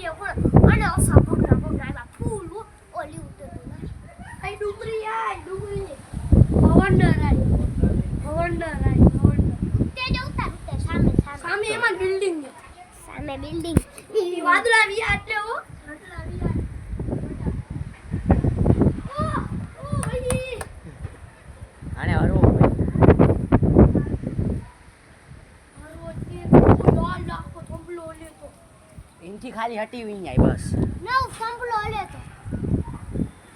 પડીએ પણ અને અસા ભગરા ભગરા એવા ફૂલ ઓલી ઉતરતું ના આઈ ડુંગરી ભવંડર તે જ ઉતર સામે એમાં બિલ્ડિંગ છે સામે બિલ્ડિંગ ઈ વાદળા વિયા એટલે ઓ આને હરો इनकी खाली हटी हुई है बस नो संभलो ले तो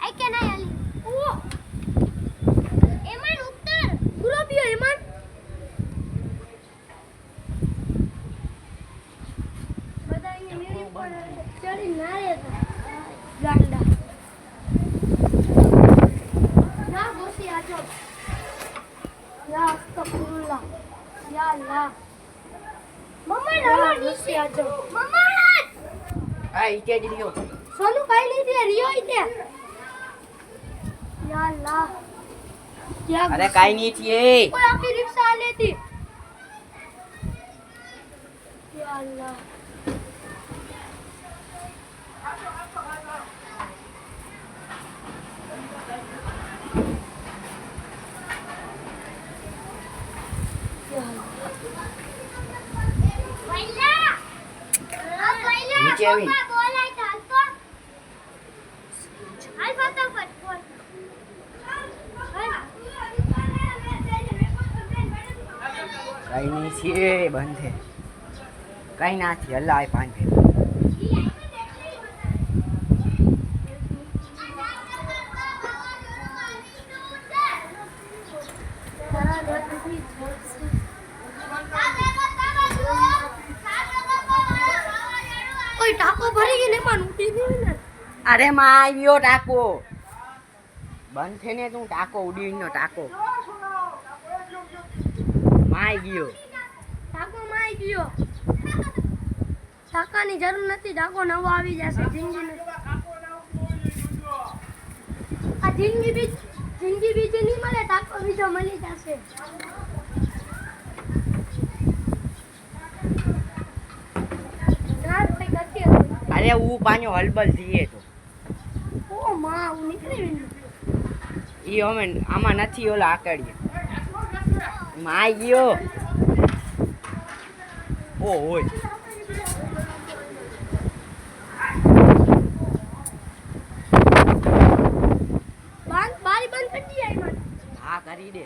आई के नहीं आली ओ एमन उत्तर पूरा भी एमन बताएंगे मेरी पर चढ़ी ना रे तो गांडा ना गोसी आजो या अस्तगफुरुल्लाह या अल्लाह मम्मा ना नीचे आजो मम्मा आ इके दियो सोनू काई नहीं दे रियो इते या अल्लाह क्या अरे काई नहीं थी कोई आपकी रिक्शा आ लेती या अल्लाह नीचे आवी कहीं नहीं थी बंद है कहीं ना थी अल्लाह पान पे कोई टाको भरी के नहीं मानू टीवी में अरे मां आव्यो टाको बंद थे ने तू टाको उड़ी नो टाको माई गयो टाको माई गयो टाकानी જરૂર નથી टाको નવો આવી જશે જિંદગીને આ જિંદગી બીજી નહીં મળે टाको બીજો મળી જશે अरे वो पानी हलबल दिए तो ओ मां वो निकली ई हमें आमा નથી ઓલા આકડીએ માઈ ગયો ओ ओय बारी बंद कर दी है मन हां કરી દે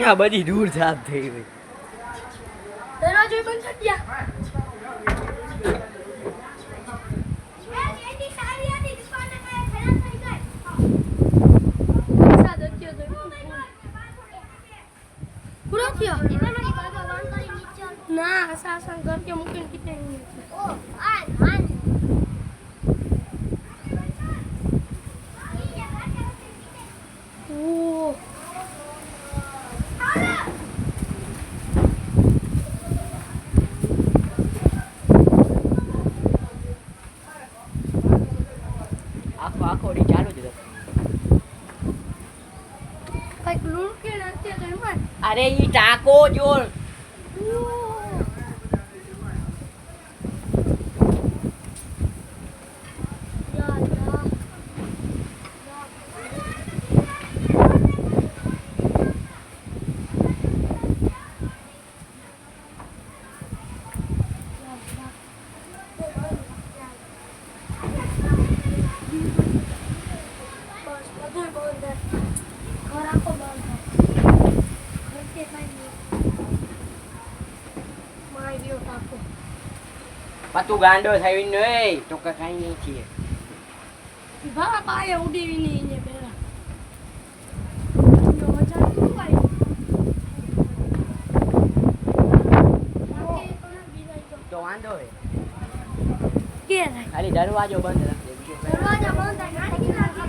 यहाँ बड़ी दूर साफ थी हुई दरवाजे बंद कर दिया ना ऐसा घर के मुकिन कितने ओ आन आन ओ આખો આખો ડી ચાલુ જ હતો કઈક લૂંટ કે નથી તો એમાં અરે ઈ ટાકો જો પતુ ગાંડો થઈ નઈ તો કઈ નહીં છે ભા પાએ ઉડીવી ની ને પેલા જો મજા તું ભાઈ તો વાંધો હે કે ખાલી દરવાજો બંધ રાખજે બીજો દરવાજો બંધ રાખી નાખી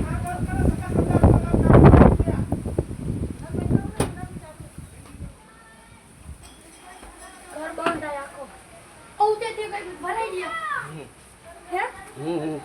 હું